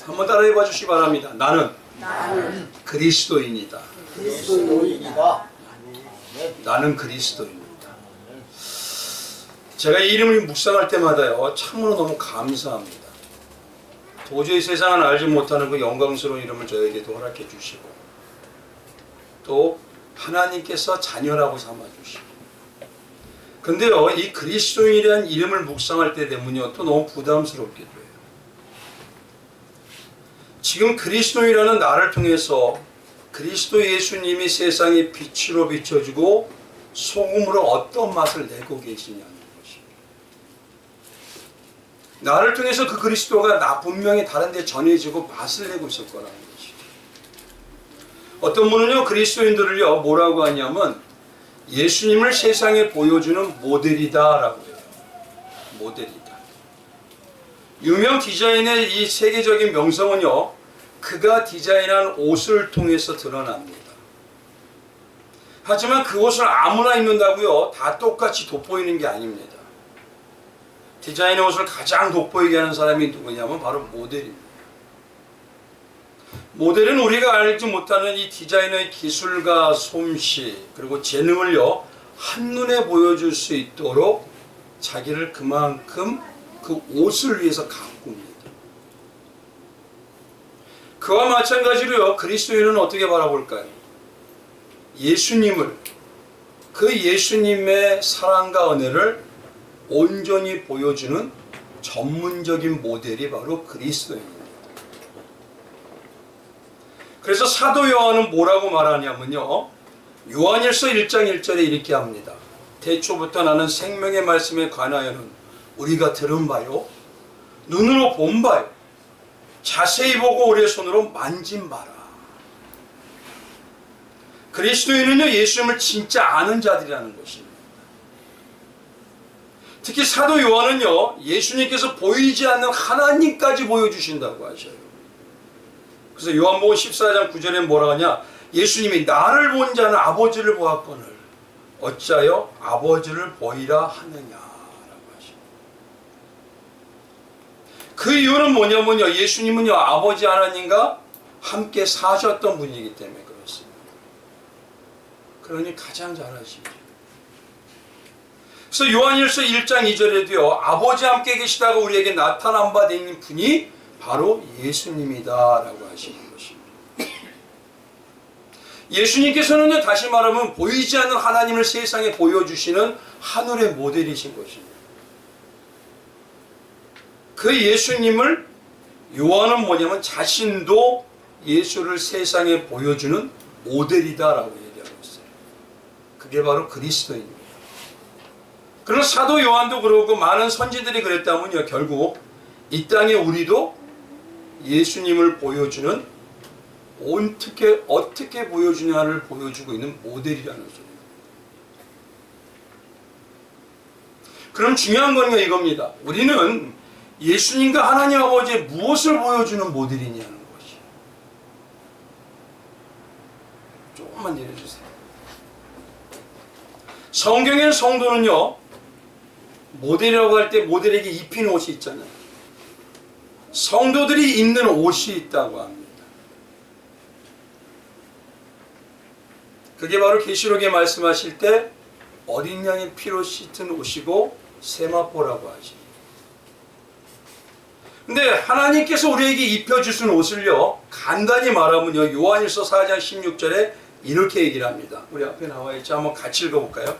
한번 따라해 봐 주시기 바랍니다. 나는 그리스도인이다. 나는 그리스도인이다. 제가 이 이름을 묵상할 때마다요, 참으로 너무 감사합니다. 도저히 세상은 알지 못하는 그 영광스러운 이름을 저에게도 허락해 주시고, 또 하나님께서 자녀라고 삼아 주시고. 근데요, 이 그리스도인이라는 이름을 묵상할 때 되면요, 또 너무 부담스럽게 돼요. 지금 그리스도인이라는 나를 통해서 그리스도 예수님이 세상의 빛으로 비춰지고 소금으로 어떤 맛을 내고 계시냐는 것입니다. 나를 통해서 그 그리스도가 나 분명히 다른 데 전해지고 맛을 내고 있을 거라는 것이죠. 어떤 분은요, 그리스도인들을요, 뭐라고 하냐면 예수님을 세상에 보여주는 모델이다 라고 해요. 모델이다. 유명 디자인의 이 세계적인 명성은요, 그가 디자인한 옷을 통해서 드러납니다. 하지만 그 옷을 아무나 입는다고요, 다 똑같이 돋보이는 게 아닙니다. 디자인의 옷을 가장 돋보이게 하는 사람이 누구냐면 바로 모델입니다. 모델은 우리가 알지 못하는 이 디자이너의 기술과 솜씨 그리고 재능을요, 한눈에 보여줄 수 있도록 자기를 그만큼 그 옷을 위해서 가꿉니다. 그와 마찬가지로요, 그리스도인은 어떻게 바라볼까요? 예수님을, 그 예수님의 사랑과 은혜를 온전히 보여주는 전문적인 모델이 바로 그리스도인입니다. 그래서 사도 요한은 뭐라고 말하냐면요, 요한일서 1장 1절에 이렇게 합니다. 태초부터 나는 생명의 말씀에 관하여는 우리가 들은 바요, 눈으로 본 바요, 자세히 보고 우리의 손으로 만진 바라. 그리스도인은요, 예수님을 진짜 아는 자들이라는 것입니다. 특히 사도 요한은요, 예수님께서 보이지 않는 하나님까지 보여주신다고 하셔요. 그래서 요한복음 14장 9절에 뭐라 하냐, 예수님이 나를 본 자는 아버지를 보았거늘 어찌하여 아버지를 보이라 하느냐. 그 이유는 뭐냐면요, 예수님은요, 아버지 하나님과 함께 사셨던 분이기 때문에 그렇습니다. 그러니 가장 잘 아시죠. 그래서 요한일서 1장 2절에도요, 아버지 함께 계시다가 우리에게 나타난 바 되는 분이 바로 예수님이다 라고 하시는 것입니다. 예수님께서는요, 다시 말하면 보이지 않는 하나님을 세상에 보여주시는 하늘의 모델이신 것입니다. 그 예수님을 요한은 뭐냐면 자신도 예수를 세상에 보여주는 모델이다라고 얘기하고 있어요. 그게 바로 그리스도입니다. 그러나 사도 요한도 그러고 많은 선지들이 그랬다면요, 결국 이 땅에 우리도 예수님을 보여주는, 어떻게 보여주냐를 보여주고 있는 모델이라는 소리입니다. 그럼 중요한 건요, 이겁니다. 우리는 예수님과 하나님 아버지의 무엇을 보여주는 모델이냐는 것이. 조금만 내려주세요. 성경의 성도는요, 모델이라고 할 때 모델에게 입히는 옷이 있잖아요. 성도들이 입는 옷이 있다고 합니다. 그게 바로 계시록에 말씀하실 때 어린 양의 피로 씻은 옷이고 세마포라고 하십니다. 근데 하나님께서 우리에게 입혀주신 옷을요, 간단히 말하면요, 요한일서 4장 16절에 이렇게 얘기를 합니다. 우리 앞에 나와 있죠. 한번 같이 읽어볼까요?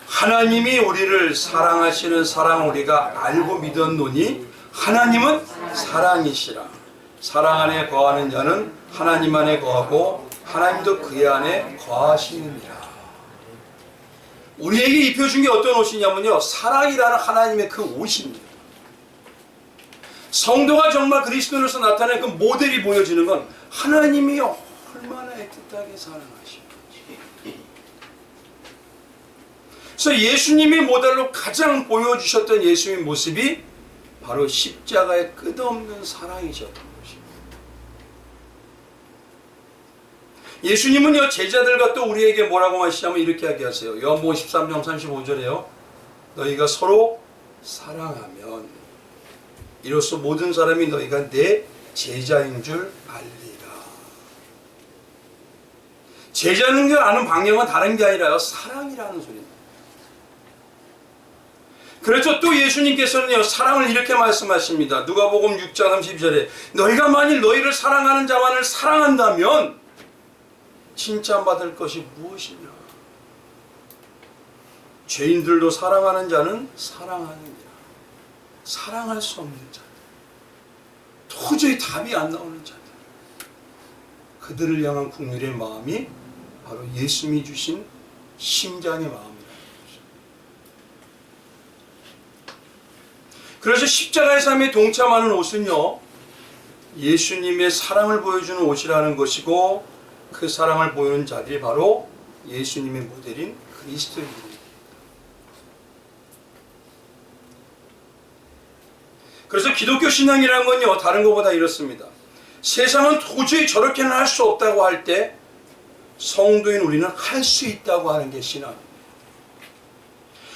하나님이 우리를 사랑하시는 사랑을 우리가 알고 믿었노니 하나님은 사랑이시라. 사랑 안에 거하는 자는 하나님 안에 거하고 하나님도 그의 안에 거하시느니라. 우리에게 입혀준 게 어떤 옷이냐면요, 사랑이라는 하나님의 그 옷입니다. 성도가 정말 그리스도로서 나타낸 그 모델이 보여지는 건 하나님이 얼마나 애틋하게 사랑하시는지. 그래서 예수님이 모델로 가장 보여주셨던 예수님의 모습이 바로 십자가의 끝없는 사랑이셨던 것입니다. 예수님은요, 제자들과 또 우리에게 뭐라고 하시냐면 이렇게 이야기하세요. 요한복음 13장 35절에요. 너희가 서로 사랑하면 이로써 모든 사람이 너희가 내 제자인 줄 알리라. 제자는 줄 아는 방향은 다른 게 아니라요, 사랑이라는 소리입니다. 그렇죠. 또 예수님께서는요, 사랑을 이렇게 말씀하십니다. 누가복음 6장 32절에 너희가 만일 너희를 사랑하는 자만을 사랑한다면 칭찬받을 것이 무엇이냐. 죄인들도 사랑하는 자는 사랑하느니라. 사랑할 수 없는 자들, 도저히 답이 안 나오는 자들, 그들을 향한 긍휼의 마음이 바로 예수님이 주신 심장의 마음이라는 것이죠. 그래서 십자가의 삶에 동참하는 옷은요, 예수님의 사랑을 보여주는 옷이라는 것이고, 그 사랑을 보이는 자들이 바로 예수님의 모델인 그리스도인입니다. 그래서 기독교 신앙이라는 건요, 다른 것보다 이렇습니다. 세상은 도저히 저렇게는 할 수 없다고 할 때 성도인 우리는 할 수 있다고 하는 게 신앙입니다.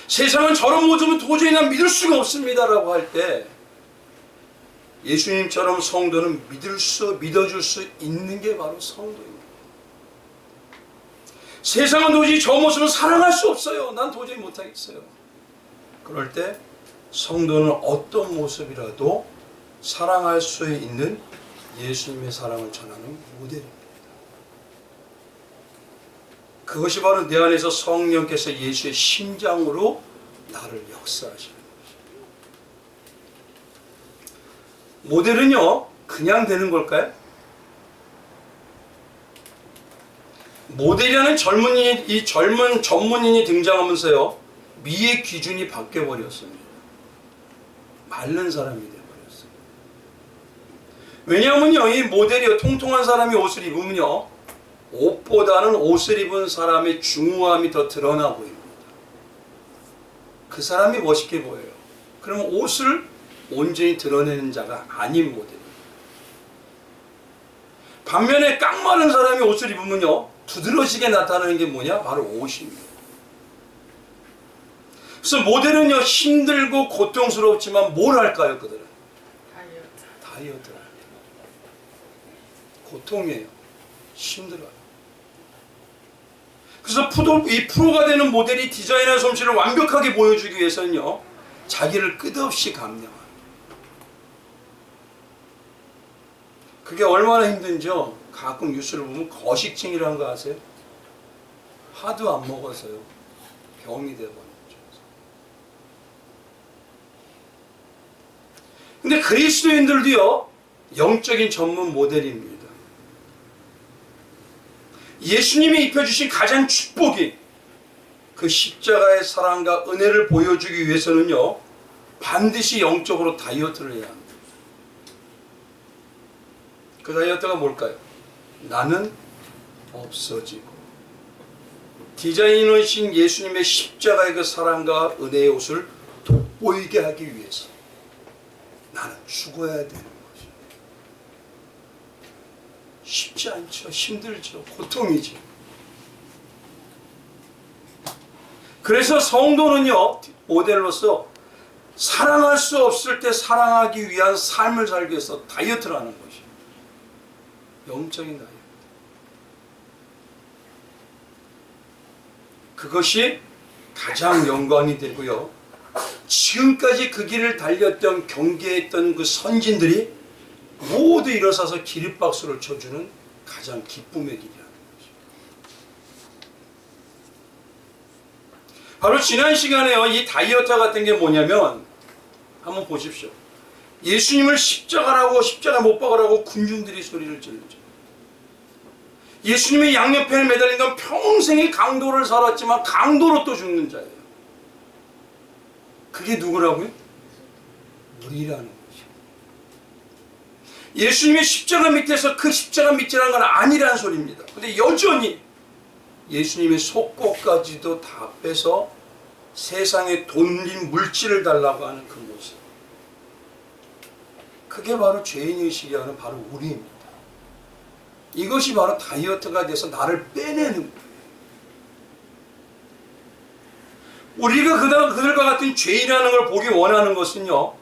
세상은 저런 모습은 도저히 난 믿을 수가 없습니다라고 할 때 예수님처럼 성도는 믿어줄 수 있는 게 바로 성도입니다. 세상은 도저히 저 모습은 사랑할 수 없어요. 난 도저히 못하겠어요. 그럴 때 성도는 어떤 모습이라도 사랑할 수 있는 예수님의 사랑을 전하는 모델입니다. 그것이 바로 내 안에서 성령께서 예수의 심장으로 나를 역사하시는 것입니다. 모델은요, 그냥 되는 걸까요? 모델이라는 젊은 전문인이 등장하면서요, 미의 기준이 바뀌어버렸습니다. 마른 사람이 되어버렸어요. 왜냐하면요, 이 모델이요, 통통한 사람이 옷을 입으면요, 옷보다는 옷을 입은 사람의 중후함이 더 드러나 보입니다. 그 사람이 멋있게 보여요. 그러면 옷을 온전히 드러내는 자가 아닌 모델입니다. 반면에 깡마른 사람이 옷을 입으면요, 두드러지게 나타나는 게 뭐냐? 바로 옷입니다. 그래서 모델은요, 힘들고 고통스럽지만 뭘 할까요, 그들은? 다이어트를 합니다. 고통이에요. 힘들어요. 그래서 이 프로가 되는 모델이 디자인한 솜씨를 완벽하게 보여주기 위해서는요, 자기를 끝없이 감량합니다. 그게 얼마나 힘든지요. 가끔 뉴스를 보면 거식증이라는 거 아세요? 하도 안 먹어서요, 병이 되어버렸죠. 근데 그리스도인들도요, 영적인 전문 모델입니다. 예수님이 입혀주신 가장 축복이 그 십자가의 사랑과 은혜를 보여주기 위해서는요, 반드시 영적으로 다이어트를 해야 합니다. 그 다이어트가 뭘까요? 나는 없어지고, 디자이너이신 예수님의 십자가의 그 사랑과 은혜의 옷을 돋보이게 하기 위해서 나는 죽어야 되는 것이죠. 쉽지 않죠. 힘들죠. 고통이죠. 그래서 성도는요, 모델로서 사랑할 수 없을 때 사랑하기 위한 삶을 살기 위해서 다이어트를 하는 것이에요. 영적인 다이어트. 그것이 가장 영광이 되고요, 지금까지 그 길을 달렸던 경계했던 그 선진들이 모두 일어서서 기립박수를 쳐주는 가장 기쁨의 길이라는 것이죠. 바로 지난 시간에요, 이 다이어트 같은 게 뭐냐면, 한번 보십시오. 예수님을 십자가라고, 십자가 못 박으라고 군중들이 소리를 지르죠. 예수님의 양옆에 매달린 건 평생의 강도를 살았지만 강도로 또 죽는 자예요. 그게 누구라고요? 우리라는 거죠. 예수님의 십자가 밑에서 그 십자가 밑이라는 건 아니라는 소리입니다. 근데 여전히 예수님의 속옷까지도 다 빼서 세상에 돈인 물질을 달라고 하는 그 모습. 그게 바로 죄인의식이 하는 바로 우리입니다. 이것이 바로 다이어트가 돼서 나를 빼내는 거예요. 우리가 그들과 같은 죄인이라는 걸 보기 원하는 것은요,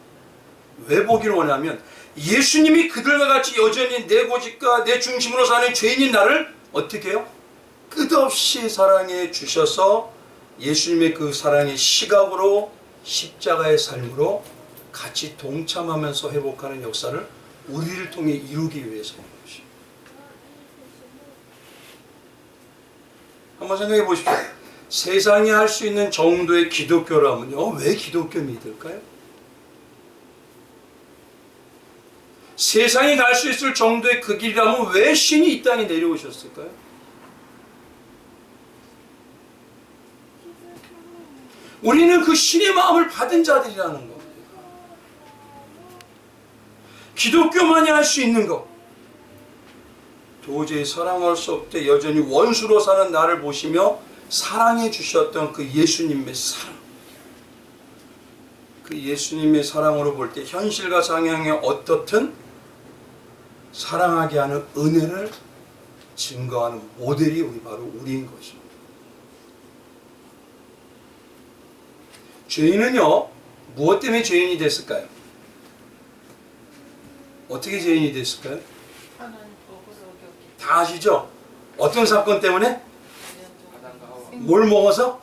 왜 보기를 원하면 예수님이 그들과 같이 여전히 내 고집과 내 중심으로 사는 죄인인 나를 어떻게 해요? 끝없이 사랑해 주셔서 예수님의 그 사랑의 시각으로 십자가의 삶으로 같이 동참하면서 회복하는 역사를 우리를 통해 이루기 위해서인 것입니다. 한번 생각해 보십시오. 세상이 할 수 있는 정도의 기독교라면요, 왜 기독교 믿을까요? 세상이 갈 수 있을 정도의 그 길이라면 왜 신이 이 땅에 내려오셨을까요? 우리는 그 신의 마음을 받은 자들이라는 겁니다. 기독교만이 할 수 있는 것, 도저히 사랑할 수 없되 여전히 원수로 사는 나를 보시며 사랑해 주셨던 그 예수님의 사랑, 그 예수님의 사랑으로 볼 때 현실과 상황에 어떻든 사랑하게 하는 은혜를 증거하는 모델이 바로 우리인 것입니다. 죄인은요, 무엇 때문에 죄인이 됐을까요? 어떻게 죄인이 됐을까요? 다 아시죠? 어떤 사건 때문에? 뭘 먹어서?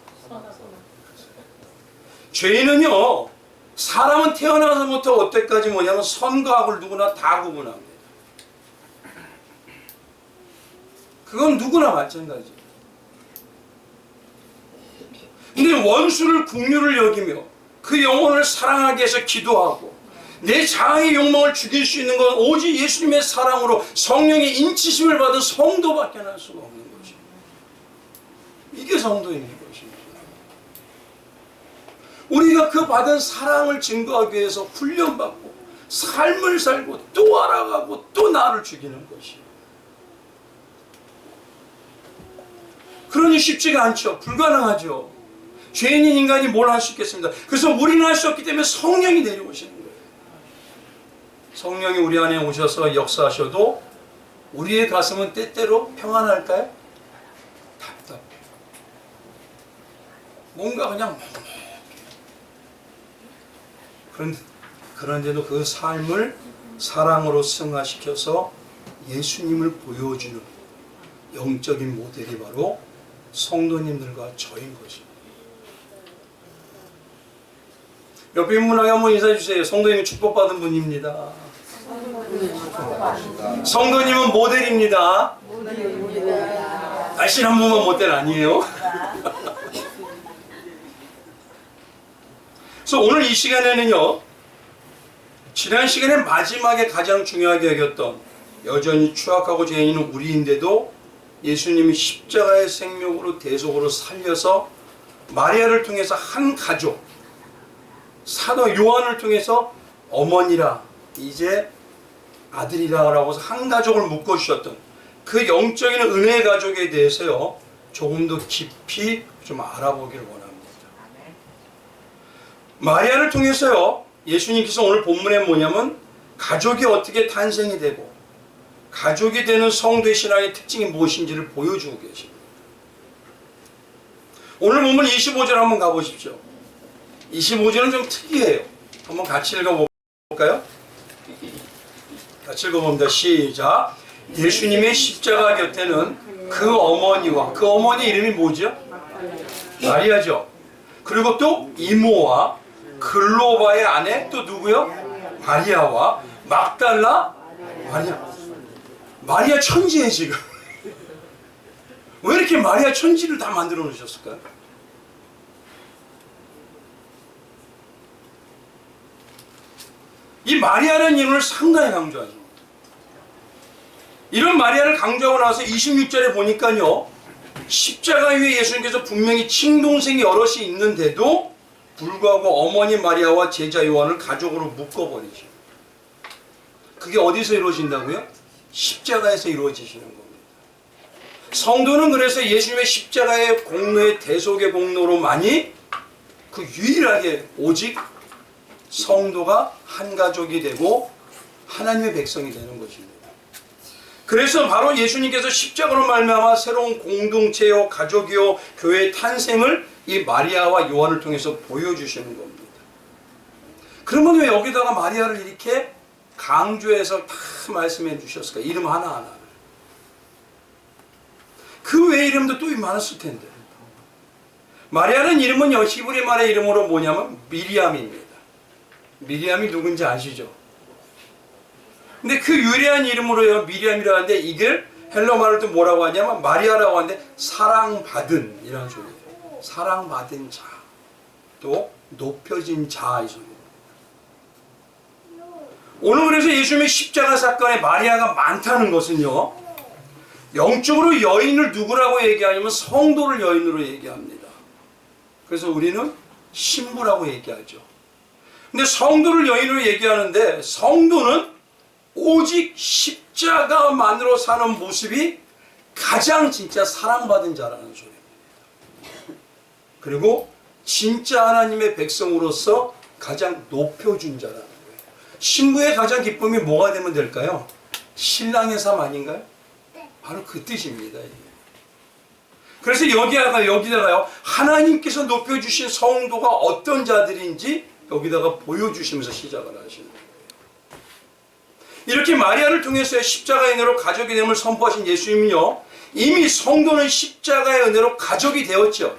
죄인은요, 사람은 태어나서부터 어때까지 뭐냐면 선과 악을 누구나 다 구분합니다. 그건 누구나 마찬가지예요. 근데 원수를 긍휼을 여기며 그 영혼을 사랑하게 해서 기도하고 내 자아의 욕망을 죽일 수 있는 건 오직 예수님의 사랑으로 성령의 인치심을 받은 성도밖에 할 수가 없는 것입니다. 이게 성도인 것입니다. 우리가 그 받은 사랑을 증거하기 위해서 훈련받고 삶을 살고 또 알아가고 또 나를 죽이는 것이에요. 그러니 쉽지가 않죠. 불가능하죠. 죄인인 인간이 뭘 할 수 있겠습니다. 그래서 우리는 할 수 없기 때문에 성령이 내려오시는 거예요. 성령이 우리 안에 오셔서 역사하셔도 우리의 가슴은 때때로 평안할까요? 답답해요. 뭔가 그냥 그런데도 그 삶을 사랑으로 승화시켜서 예수님을 보여주는 영적인 모델이 바로 성도님들과 저인 것입니다. 옆에 있는 분에게 한번 인사해 주세요. 성도님은 축복받은 분입니다. 성도님은 모델입니다. 날씬 한 분만 모델 아니에요? 그래서 오늘 이 시간에는요, 지난 시간에 마지막에 가장 중요하게 여겼던 여전히 추악하고 죄인인 우리인데도 예수님이 십자가의 생명으로 대속으로 살려서 마리아를 통해서 한 가족, 사도 요한을 통해서 어머니라 이제 아들이라고 해서 한 가족을 묶어주셨던 그 영적인 은혜의 가족에 대해서요, 조금 더 깊이 좀 알아보기를 원합니다. 마리아를 통해서요, 예수님께서 오늘 본문에 뭐냐면 가족이 어떻게 탄생이 되고 가족이 되는 성도의 신앙의 특징이 무엇인지를 보여주고 계십니다. 오늘 본문 25절 한번 가보십시오. 25절은 좀 특이해요. 한번 같이 읽어볼까요? 같이 읽어봅니다. 시작. 예수님의 십자가 곁에는 그 어머니와, 그 어머니 이름이 뭐죠? 마리아죠. 그리고 또 이모와 글로바의 아내 또 누구요? 마리아와 막달라 마리아. 마리아 천지에 지금 왜 이렇게 마리아 천지를 다 만들어 놓으셨을까요? 이 마리아라는 이름을 상당히 강조하죠. 이런 마리아를 강조하고 나서 26절에 보니까요, 십자가 위에 예수님께서 분명히 친동생이 여럿이 있는데도 불구하고 어머니 마리아와 제자 요한을 가족으로 묶어버리죠. 그게 어디서 이루어진다고요? 십자가에서 이루어지시는 겁니다. 성도는 그래서 예수님의 십자가의 공로의 대속의 공로로만이 그 유일하게 오직 성도가 한 가족이 되고 하나님의 백성이 되는 것입니다. 그래서 바로 예수님께서 십자가로 말미암아 새로운 공동체요, 가족이요, 교회의 탄생을 이 마리아와 요한을 통해서 보여주시는 겁니다. 그러면 왜 여기다가 마리아를 이렇게 강조해서 다 말씀해 주셨을까? 이름 하나하나. 그 외 이름도 또 많았을 텐데. 마리아는 이름은 히브리 말의 이름으로 뭐냐면 미리암입니다. 미리암이 누군지 아시죠? 근데 그 유래한 이름으로요, 미리암이라고 하는데 이걸 헬라말로 또 뭐라고 하냐면 마리아라고 하는데 사랑받은 이라는 소리예요. 사랑받은 자, 또 높여진 자 이 소리예요. 오늘 그래서 예수님의 십자가 사건에 마리아가 많다는 것은요, 영적으로 여인을 누구라고 얘기하냐면 성도를 여인으로 얘기합니다. 그래서 우리는 신부라고 얘기하죠. 근데 성도를 여인으로 얘기하는데 성도는 오직 십자가만으로 사는 모습이 가장 진짜 사랑받은 자라는 소리입니다. 그리고 진짜 하나님의 백성으로서 가장 높여준 자라는 거예요. 신부의 가장 기쁨이 뭐가 되면 될까요? 신랑의 삶 아닌가요? 바로 그 뜻입니다. 그래서 여기다가요, 하나님께서 높여주신 성도가 어떤 자들인지 여기다가 보여주시면서 시작을 하시는 거예요. 이렇게 마리아를 통해서 십자가의 은혜로 가족이 됨을 선포하신 예수님은요, 이미 성도는 십자가의 은혜로 가족이 되었죠.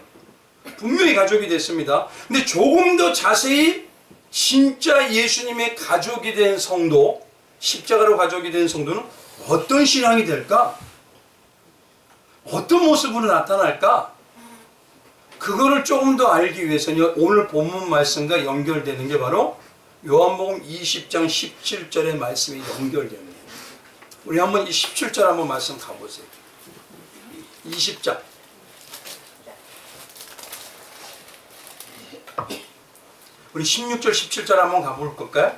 분명히 가족이 됐습니다. 근데 조금 더 자세히 진짜 예수님의 가족이 된 성도, 십자가로 가족이 된 성도는 어떤 신앙이 될까? 어떤 모습으로 나타날까? 그거를 조금 더 알기 위해서는 오늘 본문 말씀과 연결되는 게 바로 요한복음 20장 17절의 말씀이 연결됩니다. 우리 한번 이 17절 한번 말씀 가보세요. 20장. 우리 16절 17절 한번 가볼 걸까요?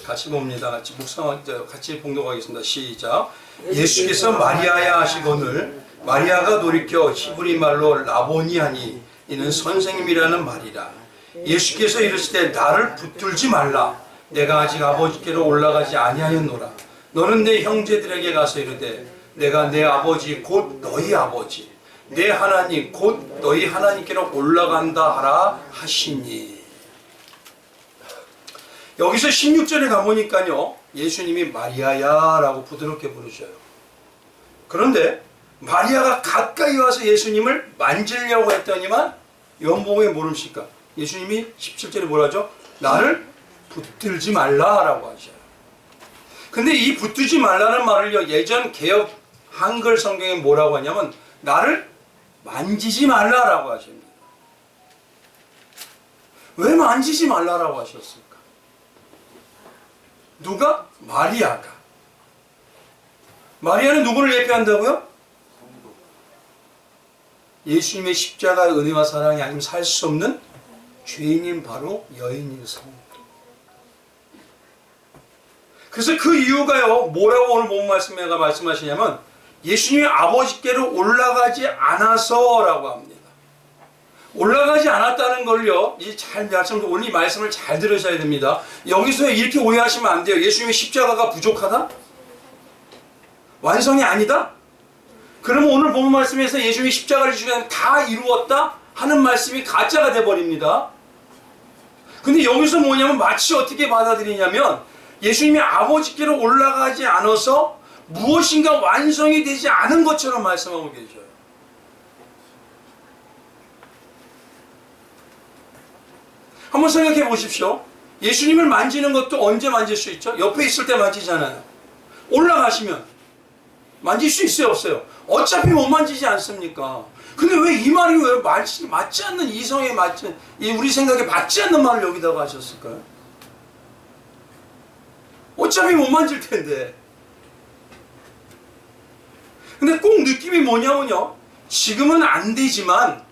같이 봅니다. 같이 묵상, 같이 봉독하겠습니다. 시작. 예수께서 마리아야 하시거늘 마리아가 돌이켜 히브리 말로 라보니 하니 이는 선생님이라는 말이라. 예수께서 이르시되 나를 붙들지 말라. 내가 아직 아버지께로 올라가지 아니하였노라. 너는 내 형제들에게 가서 이르되 내가 내 아버지 곧 너희 아버지 내 하나님 곧 너희 하나님께로 올라간다 하라 하시니. 여기서 16절에 가보니까요, 예수님이 마리아야 라고 부드럽게 부르셔요. 그런데 마리아가 가까이 와서 예수님을 만지려고 했더니만 요한복음에 모릅니까? 예수님이 17절에 뭐라 하죠? 나를 붙들지 말라라고 하셔요. 근데 이 붙들지 말라는 말을요, 예전 개역 한글 성경에 뭐라고 하냐면 나를 만지지 말라라고 하십니다. 왜 만지지 말라라고 하셨을까? 누가? 마리아가. 마리아는 누구를 예표한다고요? 예수님의 십자가의 은혜와 사랑이 아니면 살 수 없는 죄인인 바로 여인인 성도. 그래서 그 이유가요, 뭐라고 오늘 본 말씀에 말씀하시냐면 예수님이 아버지께로 올라가지 않아서라고 합니다. 올라가지 않았다는 걸요, 이제 오늘 이 말씀을 잘 들으셔야 됩니다. 여기서 이렇게 오해하시면 안 돼요. 예수님의 십자가가 부족하다? 완성이 아니다? 그러면 오늘 본 말씀에서 예수님이 십자가를 지시고 다 이루었다 하는 말씀이 가짜가 돼버립니다. 근데 여기서 뭐냐면 마치 어떻게 받아들이냐면 예수님이 아버지께로 올라가지 않아서 무엇인가 완성이 되지 않은 것처럼 말씀하고 계셔요. 한번 생각해 보십시오. 예수님을 만지는 것도 언제 만질 수 있죠? 옆에 있을 때 만지잖아요. 올라가시면 만질 수 있어요, 없어요? 어차피 못 만지지 않습니까? 근데 왜 이 말이 왜 맞지 않는 이성에 우리 생각에 맞지 않는 말을 여기다가 하셨을까요? 어차피 못 만질 텐데. 근데 꼭 느낌이 뭐냐면요, 지금은 안 되지만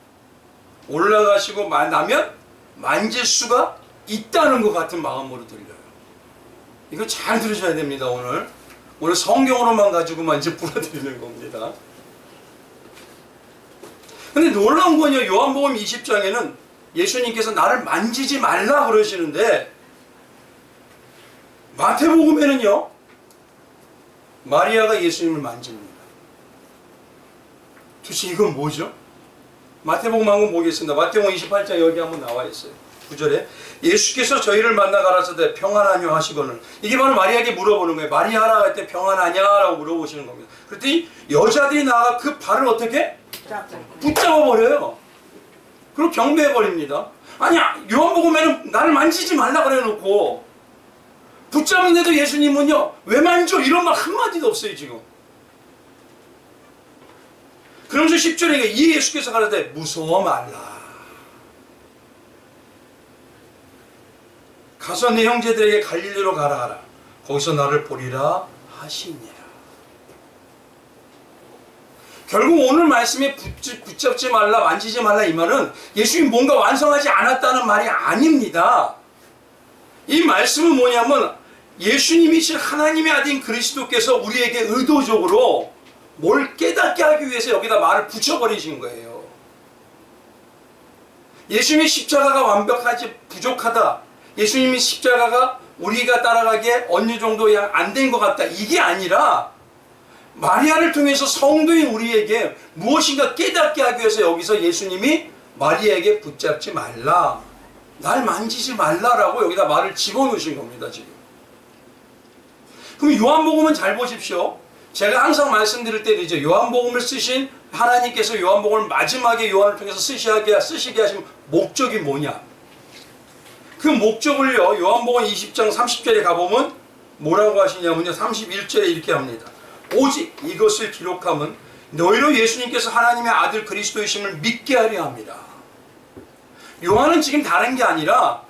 올라가시고 나면 만질 수가 있다는 것 같은 마음으로 들려요. 이거 잘 들으셔야 됩니다. 오늘 성경으로만 가지고만 이제 풀어드리는 겁니다. 근데 놀라운 건요, 요한복음 20장에는 예수님께서 나를 만지지 말라 그러시는데 마태복음에는요, 마리아가 예수님을 만집니다. 도대체 이건 뭐죠? 마태복음 한번 보겠습니다. 마태복음 28장 여기 한번 나와 있어요. 9절에 예수께서 저희를 만나 가라사대 평안하뇨 하시거늘, 이게 바로 마리아에게 물어보는 거예요. 마리아라 할 때 평안하냐? 라고 물어보시는 겁니다. 그랬더니 여자들이 나가 그 발을 어떻게? 붙잡아 버려요. 그리고 경배해 버립니다. 아니야, 요한복음에는 나를 만지지 말라 그래 놓고 붙잡는데도 예수님은요, 왜 만져? 이런 말 한마디도 없어요 지금. 그러면서 10절에 이 예수께서 가라사대 무서워 말라. 가서 내 형제들에게 갈릴리로 가라 하라. 거기서 나를 보리라 하시니라. 결국 오늘 말씀에 붙잡지 말라, 만지지 말라 이 말은 예수님이 뭔가 완성하지 않았다는 말이 아닙니다. 이 말씀은 뭐냐면 예수님이신 하나님의 아들인 그리스도께서 우리에게 의도적으로 뭘 깨닫게 하기 위해서 여기다 말을 붙여버리신 거예요. 예수님의 십자가가 완벽하지 부족하다, 예수님의 십자가가 우리가 따라가기에 어느 정도 안 된 것 같다, 이게 아니라 마리아를 통해서 성도인 우리에게 무엇인가 깨닫게 하기 위해서 여기서 예수님이 마리아에게 붙잡지 말라, 날 만지지 말라라고 여기다 말을 집어넣으신 겁니다 지금. 그럼 요한복음은 잘 보십시오. 제가 항상 말씀드릴 때도 이제 요한복음을 쓰신 하나님께서 요한복음을 마지막에 요한을 통해서 쓰시게 하신 목적이 뭐냐? 그 목적을요, 요한복음 20장 30절에 가보면 뭐라고 하시냐면요, 31절에 이렇게 합니다. 오직 이것을 기록함은 너희로 예수님께서 하나님의 아들 그리스도이심을 믿게 하려 합니다. 요한은 지금 다른 게 아니라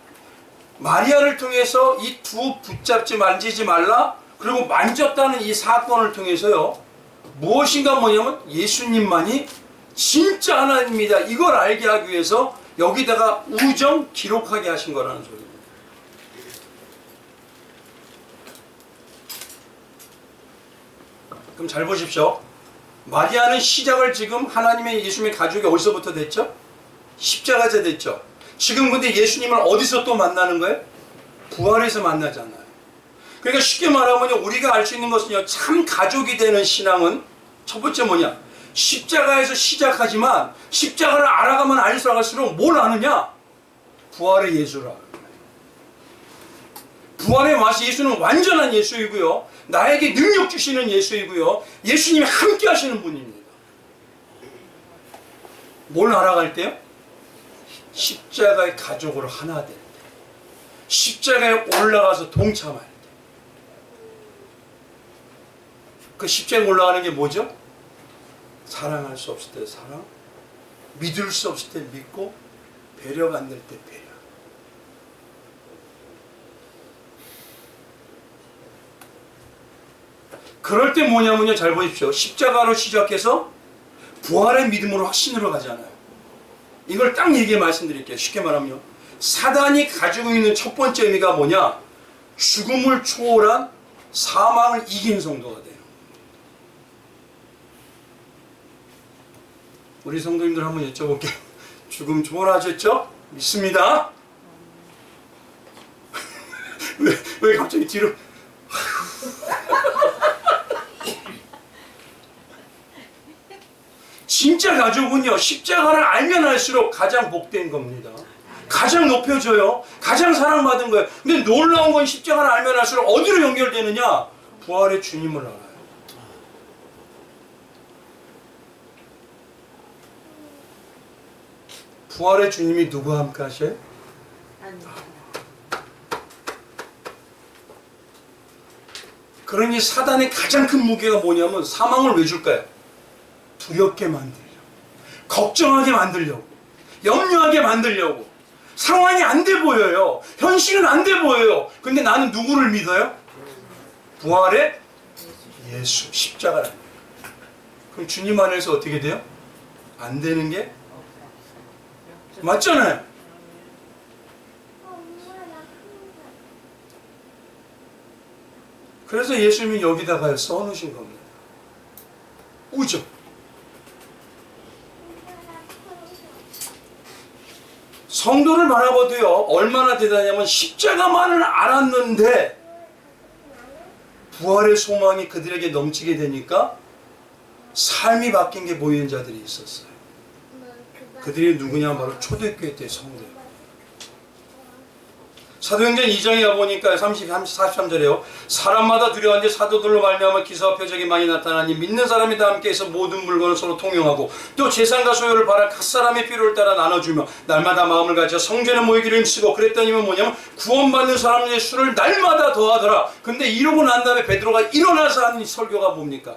마리아를 통해서 이 두 붙잡지 만지지 말라, 그리고 만졌다는 이 사건을 통해서요, 무엇인가 뭐냐면 예수님만이 진짜 하나님입니다, 이걸 알게 하기 위해서 여기다가 우정 기록하게 하신 거라는 소리입니다. 그럼 잘 보십시오. 마리아는 시작을 지금 하나님의 예수님의 가족이 어디서부터 됐죠? 십자가에서 됐죠. 지금 근데 예수님을 어디서 또 만나는 거예요? 부활에서 만나잖아요. 그러니까 쉽게 말하면 우리가 알 수 있는 것은요, 참 가족이 되는 신앙은 첫 번째 뭐냐? 십자가에서 시작하지만 십자가를 알아가면 알수록 뭘 아느냐? 부활의 예수를 알아요. 부활의 맛이, 예수는 완전한 예수이고요, 나에게 능력 주시는 예수이고요, 예수님이 함께 하시는 분입니다. 뭘 알아갈 때요? 십자가의 가족으로 하나 될 때, 십자가에 올라가서 동참할 때. 그 십자가에 올라가는 게 뭐죠? 사랑할 수 없을 때 사랑, 믿을 수 없을 때 믿고, 배려가 안 될 때 배려. 그럴 때 뭐냐면요, 잘 보십시오. 십자가로 시작해서 부활의 믿음으로 확신으로 가잖아요. 이걸 딱 얘기해 말씀드릴게요. 쉽게 말하면 사단이 가지고 있는 첫 번째 의미가 뭐냐? 죽음을 초월한 사망을 이긴 성도가 돼요. 우리 성도님들 한번 여쭤볼게요. 죽음 초월하셨죠? 믿습니다. 왜 갑자기 뒤로? 진짜 가족은요, 십자가를 알면 알수록 가장 복된 겁니다. 가장 높여져요. 가장 사랑받은 거예요. 근데 놀라운 건 십자가를 알면 알수록 어디로 연결되느냐? 부활의 주님을 알아요. 부활의 주님이 누구와 함께 하셔요? 그러니 사단의 가장 큰 무게가 뭐냐면 사망을 왜 줄까요? 두렵게 만들려고, 걱정하게 만들려고, 염려하게 만들려고. 상황이 안 돼 보여요. 현실은 안 돼 보여요. 근데 나는 누구를 믿어요? 부활의 예수, 십자가를. 그럼 주님 안에서 어떻게 돼요? 안 되는 게 맞잖아요. 그래서 예수님이 여기다가 써놓으신 겁니다. 우정. 성도를 바라봐도요, 얼마나 대단하냐면 십자가만을 알았는데 부활의 소망이 그들에게 넘치게 되니까 삶이 바뀐 게 보이는 자들이 있었어요. 그들이 누구냐? 바로 초대교회 때 성도예요. 사도행전 2장에 가보니까 43절에요. 사람마다 두려워한데 사도들로 말미암아 기사와 표적이 많이 나타나니 믿는 사람이 다 함께해서 모든 물건을 서로 통용하고 또 재산과 소유를 팔아 각 사람의 필요를 따라 나눠주며 날마다 마음을 가져 성전에 모이기를 힘쓰고 그랬더니면 뭐냐면 구원받는 사람들의 수를 날마다 더하더라. 근데 이러고 난 다음에 베드로가 일어나서 하는 설교가 뭡니까?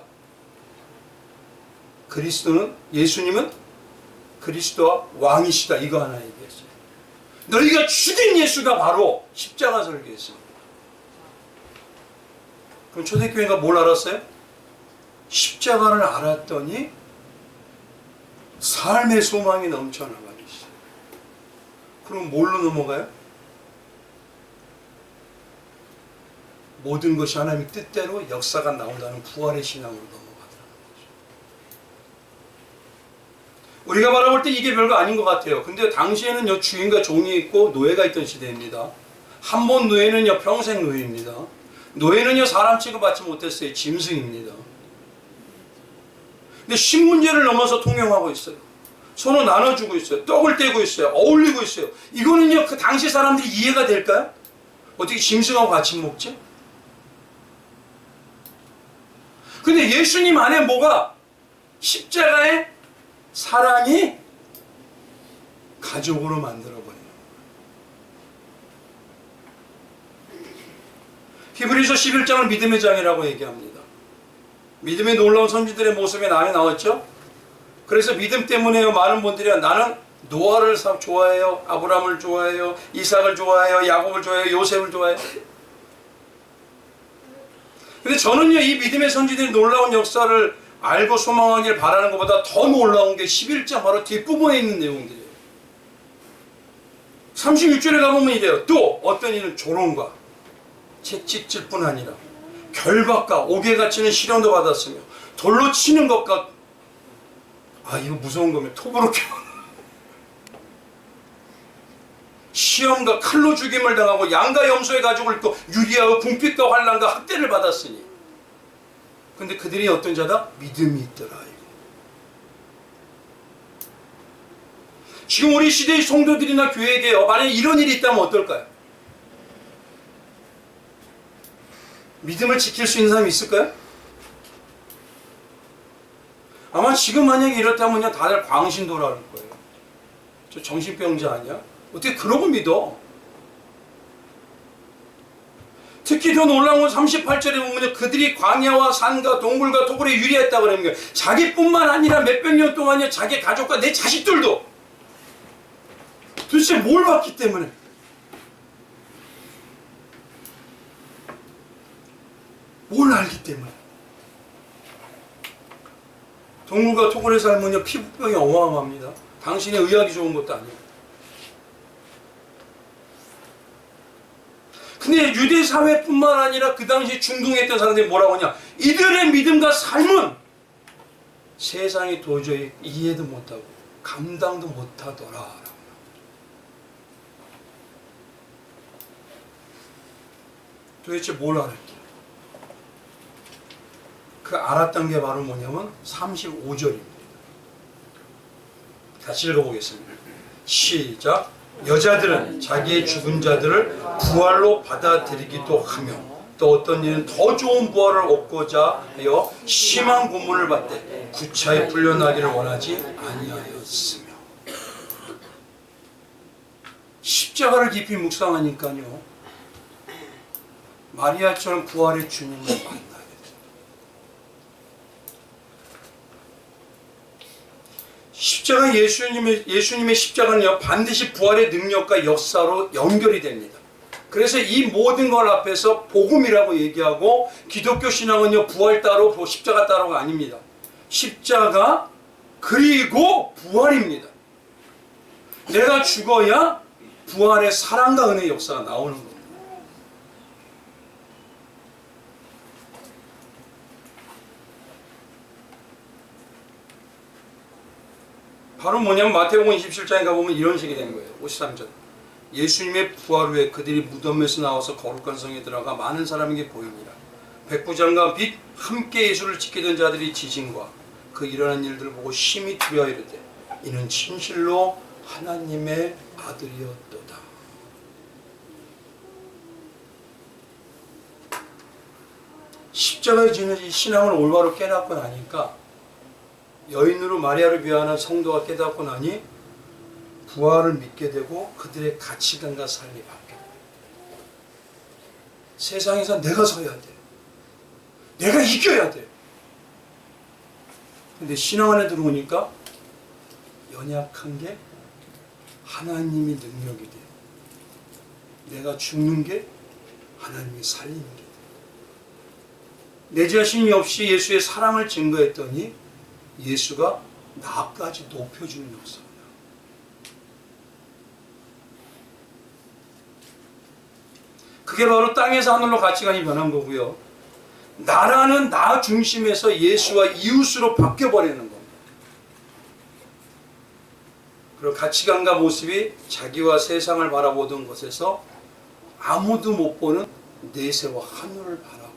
그리스도는, 예수님은 그리스도와 왕이시다, 이거 하나 얘기했어요. 너희가 죽인 예수가 바로 십자가 설교했습니다. 그럼 초대교회가 뭘 알았어요? 십자가를 알았더니 삶의 소망이 넘쳐나가기 시작해요. 그럼 뭘로 넘어가요? 모든 것이 하나님의 뜻대로 역사가 나온다는 부활의 신앙으로 넘어가더라는 거죠. 우리가 바라볼 때 이게 별거 아닌 것 같아요. 근데 당시에는요, 주인과 종이 있고 노예가 있던 시대입니다. 한 번 노예는요, 평생 노예입니다. 노예는요, 사람 취급받지 못했어요. 짐승입니다. 근데 신문제를 넘어서 통용하고 있어요. 서로 나눠주고 있어요. 떡을 떼고 있어요. 어울리고 있어요. 이거는요, 그 당시 사람들이 이해가 될까요? 어떻게 짐승하고 같이 먹지? 근데 예수님 안에 뭐가? 십자가의 사랑이 가족으로 만들어버려요. 히브리서 11장을 믿음의 장이라고 얘기합니다. 믿음의 놀라운 선지들의 모습이 나에 나왔죠. 그래서 믿음 때문에 많은 분들이 나는 노아를 좋아해요, 아브라함을 좋아해요, 이삭을 좋아해요, 야곱을 좋아해요, 요셉을 좋아해요. 근데 저는요, 이 믿음의 선지들의 놀라운 역사를 알고 소망하길 바라는 것보다 더 놀라운 게 11장 바로 뒷부분에 있는 내용들이에요. 36절에 가보면 이래요. 또 어떤 이는 조롱과 채찍질 뿐 아니라 결박과 옥에 갇히는 시련도 받았으며 돌로 치는 것과, 이거 무서운 거면 톱으로 시험과 칼로 죽임을 당하고 양과 염소의 가죽을 또 유리하고 궁핍과 환난과 학대를 받았으니. 근데 그들이 어떤 자다? 믿음이 있더라. 지금 우리 시대의 성도들이나 교회에게요, 만약에 이런 일이 있다면 어떨까요? 믿음을 지킬 수 있는 사람이 있을까요? 아마 지금 만약에 이렇다면요, 다들 광신도라 할 거예요. 저 정신병자 아니야? 어떻게 그러고 믿어? 특히 더 놀라운 건 38절에 보면 그들이 광야와 산과 동물과 토굴에 유리했다고 그러는 거예요. 자기뿐만 아니라 몇백 년 동안요, 자기 가족과 내 자식들도 도대체 뭘 봤기 때문에? 뭘 알기 때문에? 동물과 토굴에 살면요, 피부병이 어마어마합니다. 당신의 의학이 좋은 것도 아니에요. 근데 유대 사회뿐만 아니라 그 당시 중동에 있던 사람들이 뭐라고 하냐? 이들의 믿음과 삶은 세상이 도저히 이해도 못하고 감당도 못하더라. 도대체 뭘 알았길래? 그 알았던 게 바로 뭐냐면 35절입니다. 같이 읽어보겠습니다. 시작. 여자들은 자기의 죽은 자들을 부활로 받아들이기도 하며 또 어떤 이는 더 좋은 부활을 얻고자 하여 심한 고문을 받되 구차히 풀려나기를 원하지 아니하였으며. 십자가를 깊이 묵상하니까요, 마리아처럼 부활의 주님을 만나게 됩니다. 십자가 예수님의 십자가는요, 반드시 부활의 능력과 역사로 연결이 됩니다. 그래서 이 모든 걸 앞에서 복음이라고 얘기하고, 기독교 신앙은요, 부활 따로 십자가 따로가 아닙니다. 십자가 그리고 부활입니다. 내가 죽어야 부활의 사랑과 은혜의 역사가 나오는 겁니다. 바로 뭐냐면 마태복음 27장에 가보면 이런 식이 된 거예요. 53절. 예수님의 부활 후에 그들이 무덤에서 나와서 거룩한 성에 들어가 많은 사람에게 보이니라. 백부장과 빛 함께 예수를 지키던 자들이 지진과 그 일어난 일들을 보고 심히 두려워 이르되 이는 진실로 하나님의 아들이었도다. 십자가에 지는 이 신앙을 올바로 깨닫고 나니까 여인으로 마리아를 비하하는 성도가 깨닫고 나니 부활을 믿게 되고 그들의 가치관과 삶이 바뀌어요. 세상에서 내가 서야 돼. 내가 이겨야 돼. 근데 신앙 안에 들어오니까 연약한 게 하나님이 능력이 돼. 내가 죽는 게 하나님이 살리는 게 돼. 내 자신이 없이 예수의 사랑을 증거했더니 예수가 나까지 높여주는 역사입니다. 그게 바로 땅에서 하늘로 가치관이 변한 거고요. 나라는 나 중심에서 예수와 이웃으로 바뀌어버리는 겁니다. 그리고 가치관과 모습이 자기와 세상을 바라보던 것에서 아무도 못 보는 내세와 하늘을 바라보는.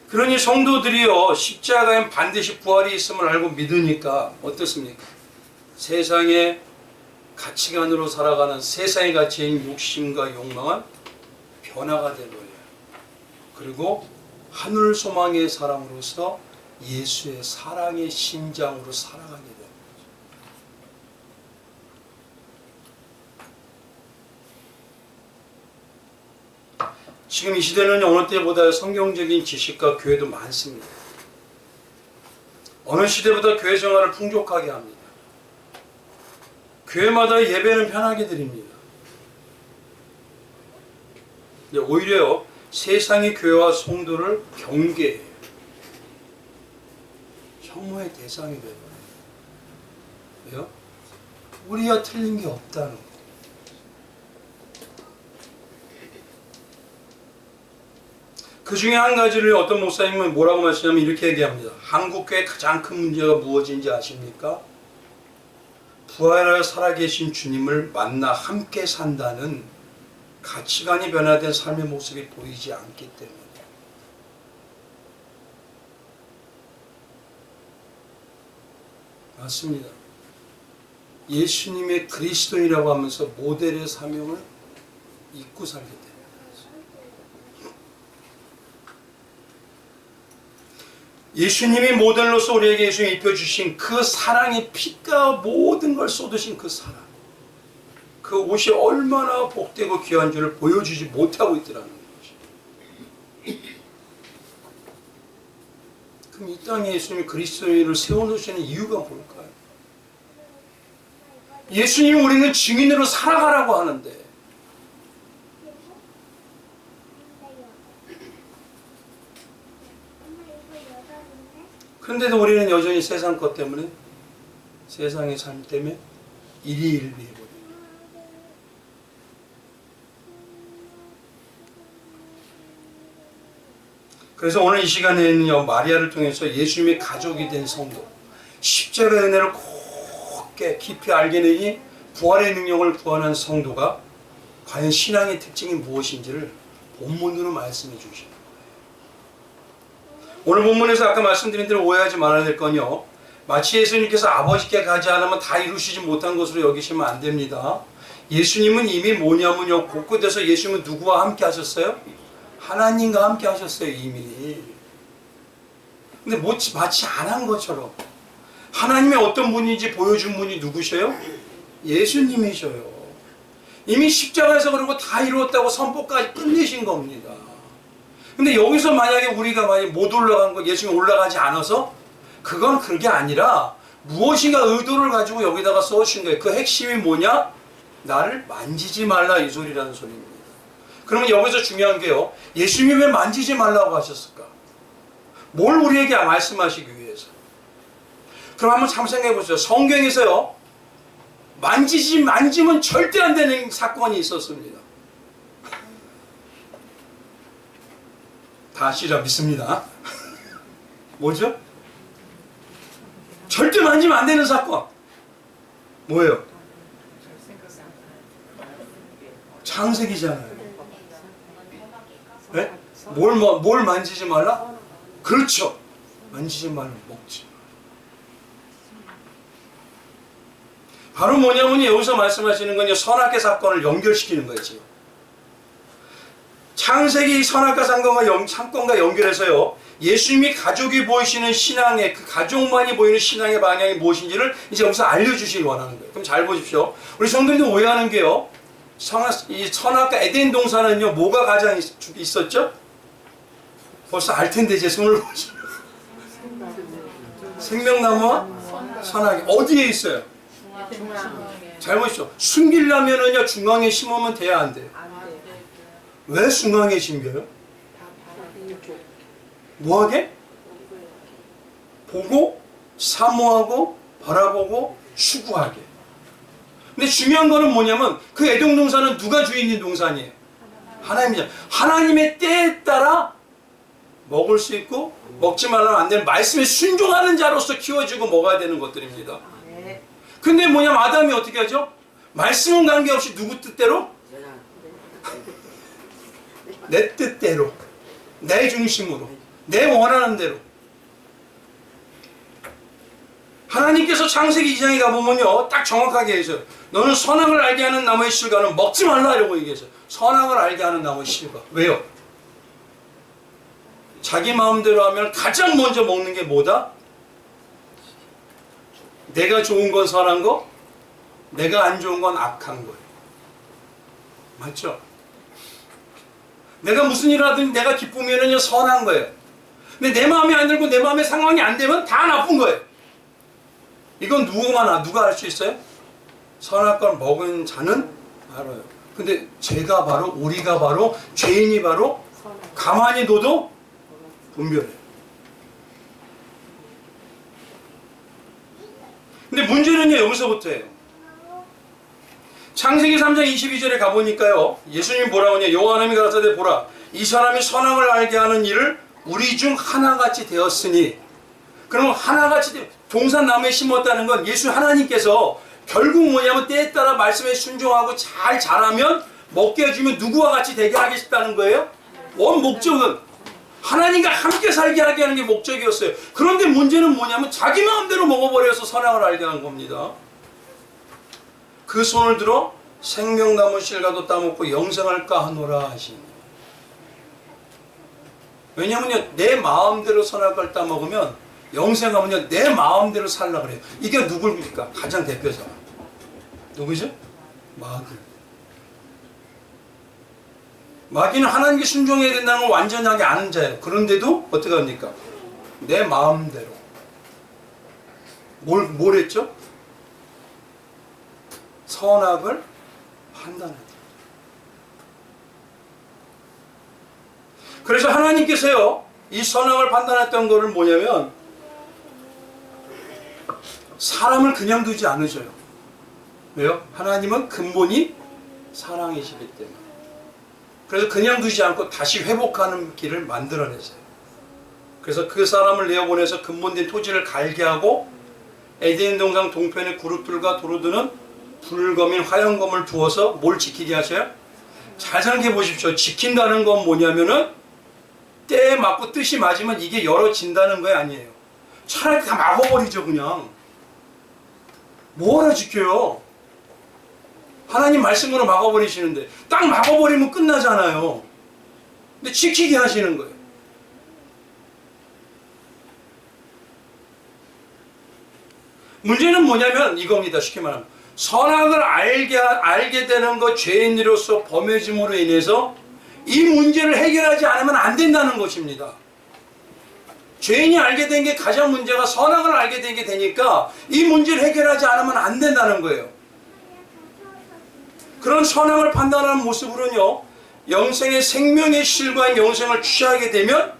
그러니 성도들이요, 십자가엔 반드시 부활이 있음을 알고 믿으니까 어떻습니까? 세상의 가치관으로 살아가는 세상의 가치인 욕심과 욕망은 변화가 되어버려요. 그리고 하늘 소망의 사람으로서 예수의 사랑의 심장으로 살아가게 됩니다. 지금 이 시대는 어느 때보다 성경적인 지식과 교회도 많습니다. 어느 시대보다 교회 생활을 풍족하게 합니다. 교회마다 예배는 편하게 드립니다. 오히려 세상의 교회와 성도를 경계해요. 혐오의 대상이 되어버려요. 왜요? 우리가 틀린 게 없다는 거예요. 그 중에 한 가지를 어떤 목사님은 뭐라고 말씀하냐면 이렇게 얘기합니다. 한국교회의 가장 큰 문제가 무엇인지 아십니까? 부활하여 살아계신 주님을 만나 함께 산다는 가치관이 변화된 삶의 모습이 보이지 않기 때문에. 맞습니다. 예수님의 그리스도인이라고 하면서 모델의 사명을 잊고 살게 됩니다. 예수님이 모델로서 우리에게 예수님 입혀주신 그 사랑의 피가 모든 걸 쏟으신 그 사랑, 그 옷이 얼마나 복되고 귀한 줄을 보여주지 못하고 있더라는 거지. 그럼 이 땅에 예수님이 그리스도인을 세워놓으시는 이유가 뭘까요? 예수님이 우리는 증인으로 살아가라고 하는데 그런데도 우리는 여전히 세상 것 때문에, 세상의 삶 때문에 일희일비해버려요. 그래서 오늘 이 시간에는요, 마리아를 통해서 예수님의 가족이 된 성도, 십자가의 은혜를 곱게 깊이 알게 되니 부활의 능력을 구하는 성도가 과연 신앙의 특징이 무엇인지를 본문으로 말씀해 주십니다. 오늘 본문에서 아까 말씀드린 대로 오해하지 말아야 될 건요, 마치 예수님께서 아버지께 가지 않으면 다 이루시지 못한 것으로 여기시면 안 됩니다. 예수님은 이미 뭐냐면요, 곳곳에서 예수님은 누구와 함께 하셨어요? 하나님과 함께 하셨어요, 이미. 근데 마치 안 한 것처럼 하나님의 어떤 분인지 보여준 분이 누구셔요? 예수님이셔요. 이미 십자가에서 그러고 다 이루었다고 선포까지 끝내신 겁니다. 근데 여기서 만약에 우리가 못 올라간 거, 예수님이 올라가지 않아서, 그건 그게 아니라 무엇인가 의도를 가지고 여기다가 써주신 거예요. 그 핵심이 뭐냐? 나를 만지지 말라, 이 소리라는 소리입니다. 그러면 여기서 중요한 게요, 예수님이 왜 만지지 말라고 하셨을까? 뭘 우리에게 말씀하시기 위해서? 그럼 한번 참 생각해 보세요. 성경에서요, 만지면 절대 안 되는 사건이 있었습니다. 다 시작 믿습니다. 뭐죠? 절대 만지면 안 되는 사건. 뭐예요? 창세기잖아요. 네? 뭘 만지지 말라? 그렇죠. 만지지 말라, 먹지. 바로 뭐냐면 여기서 말씀하시는 건 선악계 사건을 연결시키는 거예요. 지금. 창세기 선악과 사건과 연결해서요. 예수님이 가족이 보이시는 신앙의 그 가족만이 보이는 신앙의 방향이 무엇인지를 이제 여기서 알려주시길 원하는 거예요. 그럼 잘 보십시오. 우리 성도님들 오해하는 게요. 이 선악과 에덴 동산은요. 뭐가 가장 있었죠? 벌써 알 텐데 이제 손을 보시면 생명나무와 선악이 어디에 있어요? 잘 보십시오. 숨기려면은요 중앙에 심으면 돼야 안 돼요? 왜 중앙에 심겨요? 뭐하게? 보고 사모하고 바라보고 추구하게. 근데 중요한 거는 뭐냐면 그 에돔 동산은 누가 주인인 동산이에요? 하나님이잖아요. 하나님의 때에 따라 먹을 수 있고 먹지 말라면 안 되는 말씀에 순종하는 자로서 키워지고 먹어야 되는 것들입니다. 근데 뭐냐면 아담이 어떻게 하죠? 말씀은 관계없이 누구 뜻대로? 내 뜻대로, 내 중심으로, 내 원하는 대로. 하나님께서 창세기 2장에 가보면요 딱 정확하게 해서 너는 선악을 알게 하는 나무의 실과는 먹지 말라고 얘기했어요. 선악을 알게 하는 나무의 실과. 왜요? 자기 마음대로 하면 가장 먼저 먹는 게 뭐다? 내가 좋은 건 선한 거, 내가 안 좋은 건 악한 거예요. 맞죠? 내가 무슨 일을 하든 내가 기쁘면은 선한 거예요. 근데 내 마음에 안 들고 내 마음에 상황이 안 되면 다 나쁜 거예요. 이건 누가 알 수 있어요? 선악과를 먹은 자는 알아요. 근데 제가 바로, 우리가 바로, 죄인이 바로 가만히 둬도 분별해요. 근데 문제는요 여기서부터예요. 창세기 3장 22절에 가보니까요 예수님이 뭐라고 하냐. 여호와 하나님이 가라사대 보라 이 사람이 선악을 알게 하는 일을 우리 중 하나같이 되었으니. 그럼 하나같이 동산나무에 심었다는 건 예수 하나님께서 결국 뭐냐면 때에 따라 말씀에 순종하고 잘 자라면 먹게 해주면 누구와 같이 되게 하겠다는 거예요. 원 목적은 하나님과 함께 살게 하게 하는 게 목적이었어요. 그런데 문제는 뭐냐면 자기 마음대로 먹어버려서 선악을 알게 하는 겁니다. 그 손을 들어 생명나무 실과도 따먹고 영생할까 하노라 하시니. 왜냐면요 내 마음대로 선악을 따먹으면 영생하면요 내 마음대로 살라 그래요. 이게 누굴까? 가장 대표자 누구죠? 마귀. 마귀는 하나님께 순종해야 된다는 걸 완전하게 아는 자예요. 그런데도 어떻게 합니까? 내 마음대로 뭘 했죠? 선악을 판단하다. 그래서 하나님께서요 이 선악을 판단했던 거를 뭐냐면 사람을 그냥 두지 않으셔요. 왜요? 하나님은 근본이 사랑이시기 때문에. 그래서 그냥 두지 않고 다시 회복하는 길을 만들어내세요. 그래서 그 사람을 내어보내서 근본된 토지를 갈게 하고 에덴 동산 동편의 그룹들과 두루두는 불검인 화염검을 두어서 뭘 지키게 하셔요? 잘 생각해 보십시오. 지킨다는 건 뭐냐면은 때에 맞고 뜻이 맞으면 이게 열어진다는 거 아니에요. 차라리 다 막아버리죠 그냥. 뭐하러 지켜요? 하나님 말씀으로 막아버리시는데 딱 막아버리면 끝나잖아요. 근데 지키게 하시는 거예요. 문제는 뭐냐면 이겁니다. 쉽게 말하면 선악을 알게 되는 것, 죄인으로서 범해짐으로 인해서 이 문제를 해결하지 않으면 안 된다는 것입니다. 죄인이 알게 된 게 가장 문제가 선악을 알게 된 게 되니까 이 문제를 해결하지 않으면 안 된다는 거예요. 그런 선악을 판단하는 모습으로는요 영생의 생명의 실과인 영생을 취하게 되면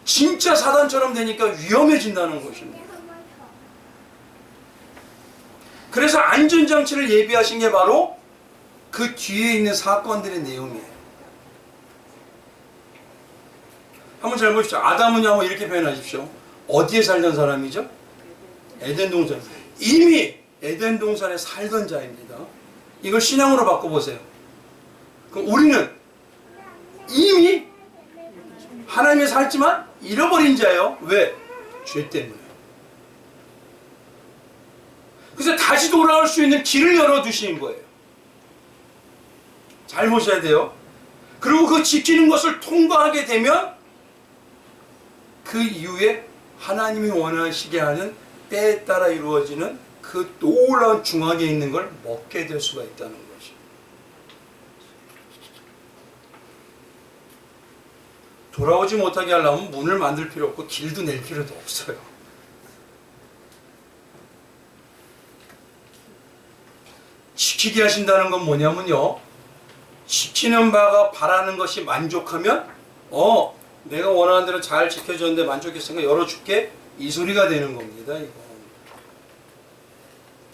진짜 사단처럼 되니까 위험해진다는 것입니다. 그래서 안전장치를 예비하신 게 바로 그 뒤에 있는 사건들의 내용이에요. 한번 잘 보십시오. 아담은요 한번 이렇게 표현하십시오. 어디에 살던 사람이죠? 에덴 동산. 이미 에덴 동산에 살던 자입니다. 이걸 신앙으로 바꿔보세요. 그럼 우리는 이미 하나님의 살지만 잃어버린 자예요. 왜? 죄 때문에. 그래서 다시 돌아올 수 있는 길을 열어두시는 거예요. 잘 보셔야 돼요. 그리고 그 지키는 것을 통과하게 되면 그 이후에 하나님이 원하시게 하는 때에 따라 이루어지는 그 놀라운 중앙에 있는 걸 먹게 될 수가 있다는 것이죠. 돌아오지 못하게 하려면 문을 만들 필요 없고 길도 낼 필요도 없어요. 지키게 하신다는 건 뭐냐면요, 지키는 바가 바라는 것이 만족하면 내가 원하는 대로 잘 지켜줬는데 만족했으니까 열어줄게, 이 소리가 되는 겁니다. 이거.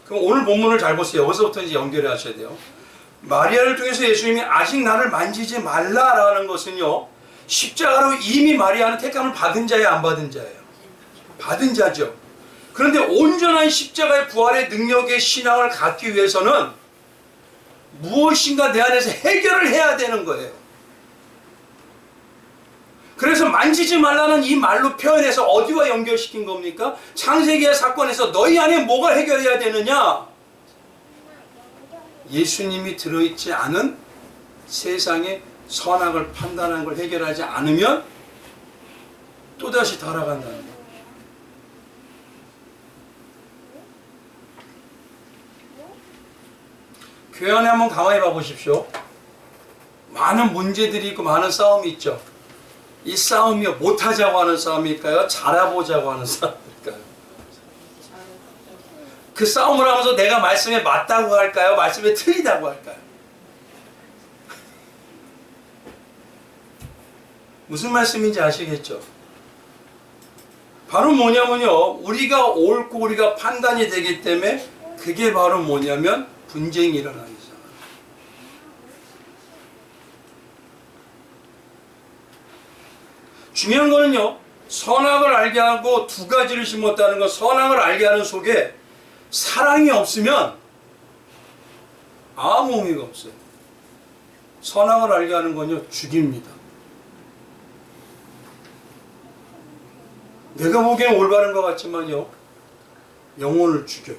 그럼 오늘 본문을 잘 보세요. 여기서부터 이제 연결해 하셔야 돼요. 마리아를 통해서 예수님이 아직 나를 만지지 말라라는 것은요, 십자가로 이미 마리아는 택함을 받은 자예요, 안 받은 자예요? 받은 자죠. 그런데 온전한 십자가의 부활의 능력의 신앙을 갖기 위해서는 무엇인가 내 안에서 해결을 해야 되는 거예요. 그래서 만지지 말라는 이 말로 표현해서 어디와 연결시킨 겁니까? 창세기의 사건에서 너희 안에 뭐가 해결해야 되느냐? 예수님이 들어있지 않은 세상의 선악을 판단하는 걸 해결하지 않으면 또다시 돌아간다는 거예요. 교회 안에 한번 가만히 봐 보십시오. 많은 문제들이 있고 많은 싸움이 있죠. 이 싸움이 못하자고 하는 싸움일까요? 잘해보자고 하는 싸움일까요? 그 싸움을 하면서 내가 말씀에 맞다고 할까요? 말씀에 틀리다고 할까요? 무슨 말씀인지 아시겠죠? 바로 뭐냐면요, 우리가 옳고 우리가 판단이 되기 때문에 그게 바로 뭐냐면 분쟁이 일어나기 시작합니다. 중요한 거는요, 선악을 알게 하고 두 가지를 심었다는 것, 선악을 알게 하는 속에 사랑이 없으면 아무 의미가 없어요. 선악을 알게 하는 건요, 죽입니다. 내가 보기엔 올바른 것 같지만요, 영혼을 죽여요.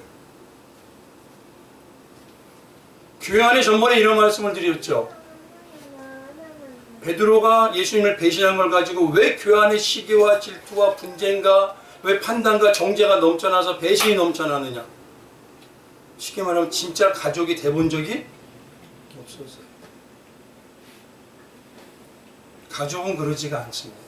교회 안에 전번에 이런 말씀을 드렸죠. 베드로가 예수님을 배신한 걸 가지고 왜 교회 안에 시기와 질투와 분쟁과 왜 판단과 정죄가 넘쳐나서 배신이 넘쳐나느냐. 쉽게 말하면 진짜 가족이 돼본 적이 없었어요. 가족은 그러지가 않습니다.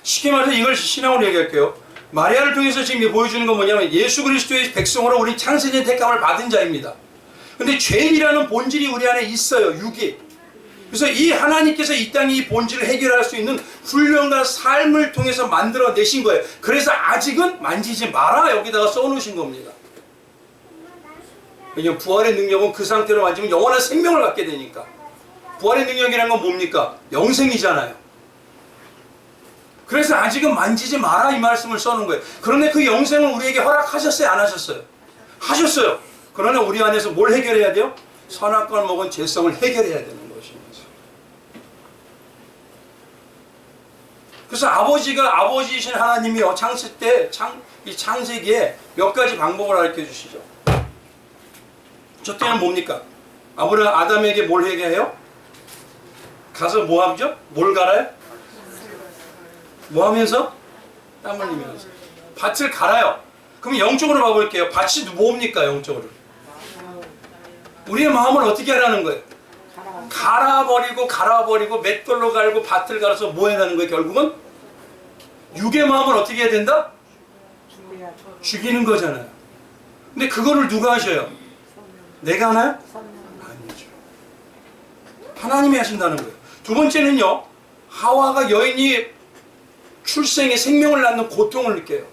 쉽게 말해서 이걸 신앙으로 얘기할게요. 마리아를 통해서 지금 보여주는 건 뭐냐면 예수 그리스도의 백성으로 우리 창세전 택함을 받은 자입니다. 근데 죄인이라는 본질이 우리 안에 있어요. 육이. 그래서 이 하나님께서 이 땅에 이 본질을 해결할 수 있는 훈련과 삶을 통해서 만들어내신 거예요. 그래서 아직은 만지지 마라 여기다가 써놓으신 겁니다. 왜냐하면 부활의 능력은 그 상태로 만지면 영원한 생명을 갖게 되니까. 부활의 능력이라는 건 뭡니까? 영생이잖아요. 그래서 아직은 만지지 마라 이 말씀을 써놓은 거예요. 그런데 그 영생을 우리에게 허락하셨어요? 안 하셨어요? 하셨어요. 그러나 우리 안에서 뭘 해결해야 돼요? 선악과를 먹은 죄성을 해결해야 되는 것입니다. 그래서 아버지이신 하나님이요, 이 창세기에 몇 가지 방법을 가르쳐 주시죠. 첫 때는 뭡니까? 아담에게 뭘 해결해요? 가서 뭐 하죠? 뭘 갈아요? 뭐 하면서? 땀 흘리면서. 밭을 갈아요. 그럼 영적으로 봐볼게요. 밭이 뭡니까, 영적으로? 우리의 마음을 어떻게 하라는 거예요? 갈아버리고 맷돌로 갈고 밭을 갈아서 뭐 해야 하는 거예요? 결국은 육의 마음을 어떻게 해야 된다? 죽이는 거잖아요. 근데 그거를 누가 하셔요? 내가 하나요? 아니죠. 하나님이 하신다는 거예요. 두 번째는요, 하와가 여인이 출생에 생명을 낳는 고통을 느껴요.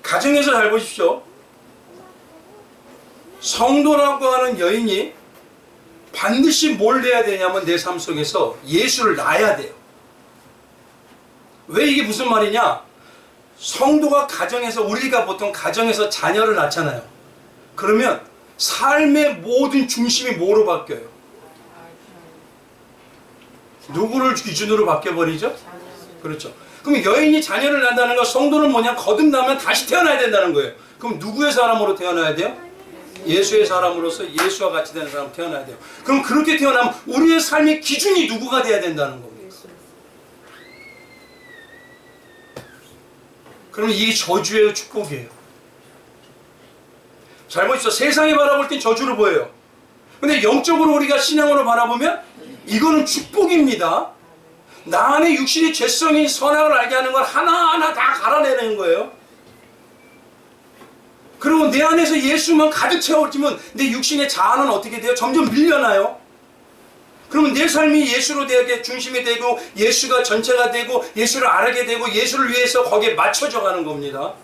가정에서 잘 보십시오. 성도라고 하는 여인이 반드시 뭘 해야 되냐면 내 삶 속에서 예수를 낳아야 돼요. 왜 이게 무슨 말이냐? 성도가 가정에서, 우리가 보통 가정에서 자녀를 낳잖아요. 그러면 삶의 모든 중심이 뭐로 바뀌어요? 누구를 기준으로 바뀌어버리죠? 그렇죠. 그럼 여인이 자녀를 낳는다는 건 성도는 뭐냐? 거듭나면 다시 태어나야 된다는 거예요. 그럼 누구의 사람으로 태어나야 돼요? 예수의 사람으로서 예수와 같이 되는 사람 태어나야 돼요. 그럼 그렇게 태어나면 우리의 삶의 기준이 누구가 돼야 된다는 겁니까? 그러면 이게 저주예요, 축복이에요? 잘 보십시오. 세상이 바라볼 땐 저주로 보여요. 근데 영적으로 우리가 신앙으로 바라보면 이거는 축복입니다. 나 안에 육신의 죄성이 선악을 알게 하는 걸 하나하나 다 갈아내는 거예요. 그리고 내 안에서 예수만 가득 채워지면 내 육신의 자아는 어떻게 돼요? 점점 밀려나요. 그러면 내 삶이 예수로 되게 중심이 되고 예수가 전체가 되고 예수를 알게 되고 예수를 위해서 거기에 맞춰져 가는 겁니다.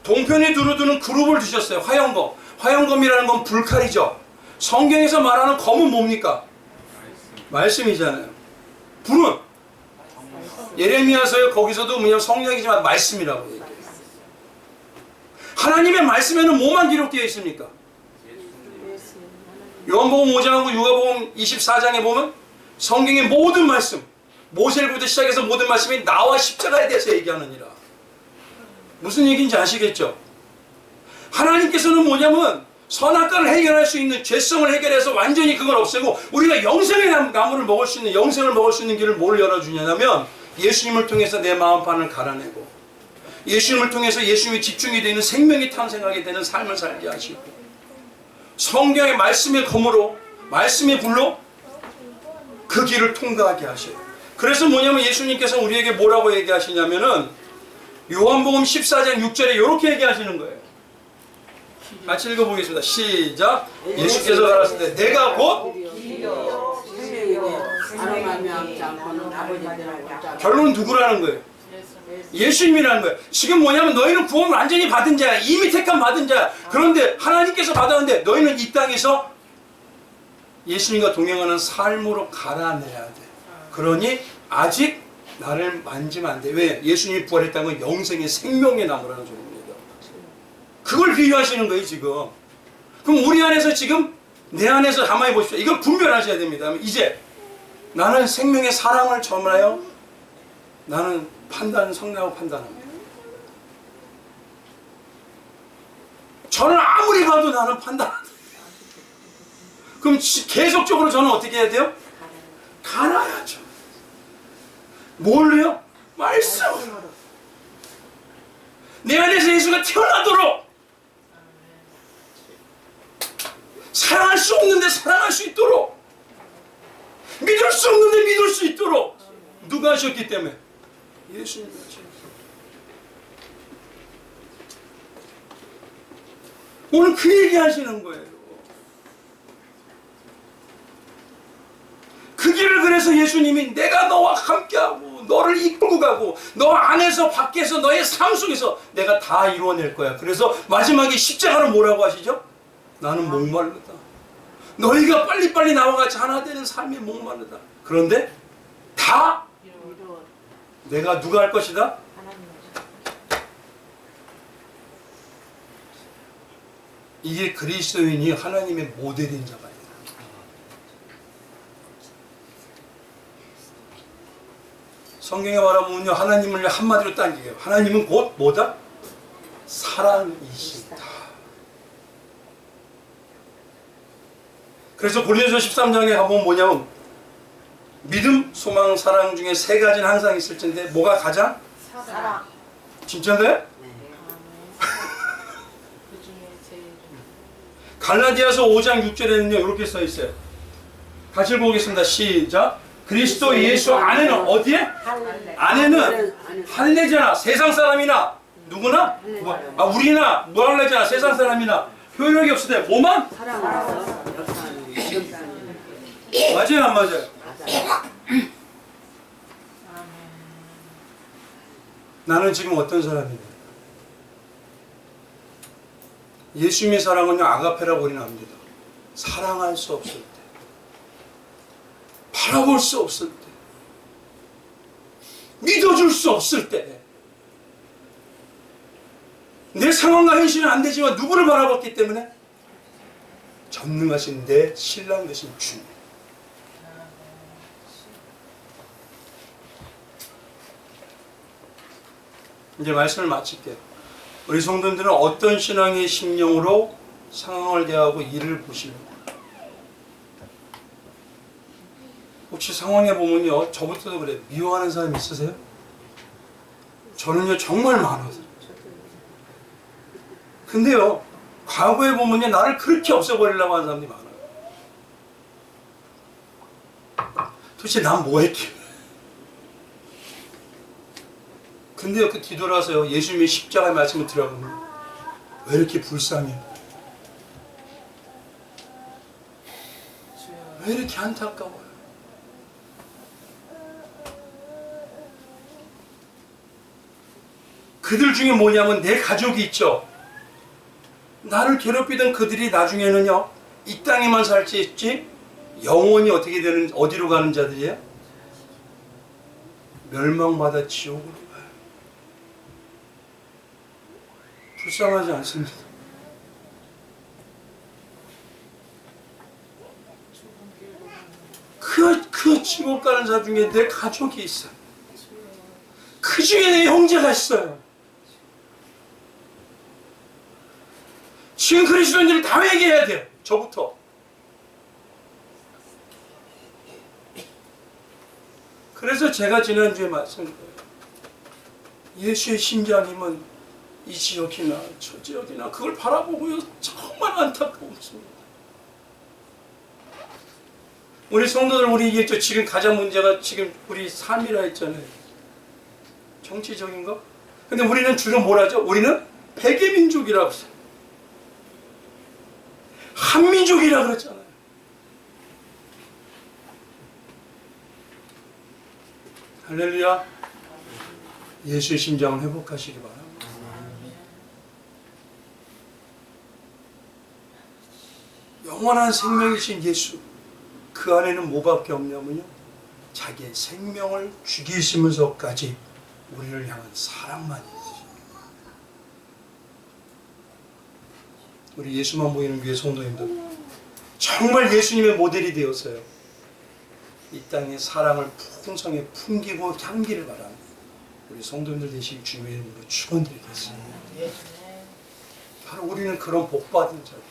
동편에 두루두는 그룹을 두셨어요. 화영검. 화영검이라는 건 불칼이죠. 성경에서 말하는 검은 뭡니까? 말씀이잖아요. 불은 예레미야서에 거기서도 뭐냐면 성령이지만 말씀이라고 얘기해요. 하나님의 말씀에는 뭐만 기록되어 있습니까? 요한복음 5장하고 요한복음 24장에 보면 성경의 모든 말씀, 모세로부터 시작해서 모든 말씀이 나와 십자가에 대해서 얘기하느니라. 무슨 얘기인지 아시겠죠? 하나님께서는 뭐냐면 선악과를 해결할 수 있는 죄성을 해결해서 완전히 그걸 없애고 우리가 영생의 나무를 먹을 수 있는 영생을 먹을 수 있는 길을 뭘 열어주냐면 예수님을 통해서 내 마음판을 갈아내고 예수님을 통해서 예수님이 집중이 되는 생명이 탄생하게 되는 삶을 살게 하시고 성경의 말씀의 검으로 말씀의 불로 그 길을 통과하게 하셔요. 그래서 뭐냐면 예수님께서 우리에게 뭐라고 얘기하시냐면은 요한복음 14장 6절에 이렇게 얘기하시는 거예요. 같이 읽어보겠습니다. 시작. 예수께서 가라사대 때 내가 곧 결론은 누구라는 거예요? 예수님이라는 거예요. 지금 뭐냐면 너희는 구원을 완전히 받은 자야. 이미 택함 받은 자야. 그런데 하나님께서 받았는데 너희는 이 땅에서 예수님과 동행하는 삶으로 갈아내야 돼. 그러니 아직 나를 만지면 안 돼. 왜? 예수님이 부활했다는 건 영생의 생명의 나무라는 소리입니다. 그걸 비유하시는 거예요 지금. 그럼 우리 안에서 지금 내 안에서 가만히 보십시오. 이걸 분별하셔야 됩니다. 이제 나는 생명의 사랑을 전하여 나는 성령하고 판단합니다. 저는 아무리 봐도 나는 판단합니다. 그럼 계속적으로 저는 어떻게 해야 돼요? 갈아야죠. 뭘로요? 말씀으로. 내 안에서 예수가 태어나도록 사랑할 수 없는데 사랑할 수 있도록 믿을 수 없는데 믿을 수 있도록 누가 하셨기 때문에? 예수님이 하셨어요. 오늘 그 얘기 하시는 거예요. 그 길을 그래서 예수님이 내가 너와 함께하고 너를 이끌고 가고 너 안에서 밖에서 너의 삶 속에서 내가 다 이루어낼 거야. 그래서 마지막에 십자가로 뭐라고 하시죠? 나는 목마르다. 너희가 빨리빨리 나와 같이 하나 되는 삶이 목마르다. 그런데 다 내가 누가 할 것이다? 이게 그리스도인이 하나님의 모델인 자가 아니다. 성경에 말하면요 하나님을 한마디로 당기게요. 하나님은 곧 뭐다? 사랑이시다. 그래서 고린도서 13장에 가보면 뭐냐면 믿음, 소망, 사랑 중에 세 가지는 항상 있을 텐데 뭐가 가장? 사랑. 진짜인가요? 네. 갈라디아서 5장 6절에는요 이렇게 써 있어요. 같이 읽어보겠습니다. 시작. 그리스도 예수 안에는 어디에? 안에는 할례자나 세상 사람이나 누구나? 우리나 무할례자나 세상 사람이나 효력이 없을 때 뭐만? 맞아요 안 맞아요? 나는 지금 어떤 사람이냐? 예수님의 사랑은요 아가페라고 우리는 압니다. 사랑할 수 없을 때, 바라볼 수 없을 때, 믿어줄 수 없을 때, 내 상황과 현실은 안 되지만 누구를 바라봤기 때문에? 전능하신 내 신랑 되신 주님. 이제 말씀을 마칠게요. 우리 성도님들은 어떤 신앙의 심령으로 상황을 대하고 일을 보십니까? 혹시 상황에 보면요, 저부터도 그래요. 미워하는 사람 있으세요? 저는요, 정말 많아요. 근데요, 과거에 보면요, 나를 그렇게 없애버리려고 하는 사람들이 많아요. 도대체 난 뭐 했길래? 근데요, 그 뒤돌아서요, 예수님의 십자가의 말씀을 들어보면 왜 이렇게 불쌍해? 왜 이렇게 안타까워요? 그들 중에 뭐냐면 내 가족이 있죠. 나를 괴롭히던 그들이 나중에는요, 이 땅에만 살지 있지 영원히 어떻게 되는, 어디로 가는 자들이에요? 멸망받아 지옥으로 가요. 불쌍하지 않습니다. 그 지옥 가는 자 중에 내 가족이 있어요. 그 중에 내 형제가 있어요. 지금 그리스도인들을 다 회개해야 돼요. 저부터. 그래서 제가 지난주에 말씀드려요. 예수의 심장님은 이 지역이나 저 지역이나 그걸 바라보고요, 정말 안타까웠습니다. 우리 성도들, 우리 얘기했죠. 지금 가장 문제가 지금 우리 삶이라 했잖아요. 정치적인 거? 근데 우리는 주로 뭘 하죠? 우리는 백의민족이라고 했어요. 한민족이라고 그랬잖아요. 할렐루야. 예수의 심장을 회복하시기 바랍니다. 영원한 생명이신 예수, 그 안에는 뭐밖에 없냐면요, 자기의 생명을 죽이시면서까지 우리를 향한 사랑만이 있으십니다. 우리 예수만 보이는 교회 성도님들, 정말 예수님의 모델이 되었어요. 이 땅에 사랑을 풍성히 풍기고 향기를 바랍니다. 우리 성도님들 되시길 주님의 이름으로 축원드리겠습니다. 바로 우리는 그런 복받은 자들이에요.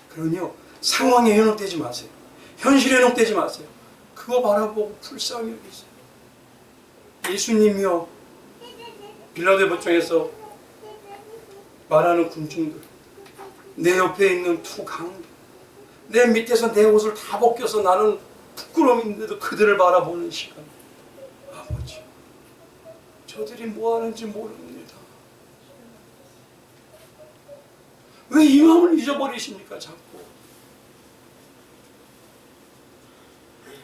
그러니요, 상황에 현혹되지 마세요. 현실에 현혹되지 마세요. 그거 바라보고 불쌍히 여기세요. 예수님이요, 빌라도의 법정에서 말하는 군중들, 내 옆에 있는 두 강들, 내 밑에서 내 옷을 다 벗겨서 나는 부끄러움인데도 그들을 바라보는 시간. 아버지, 저들이 뭐 하는지 모릅니다. 왜 이 마음을 잊어버리십니까, 자꾸?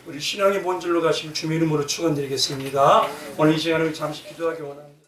우리 신앙의 본질로 가시길 주님의 이름으로 축원드리겠습니다. 오늘 이 시간을 잠시 기도하기 원합니다.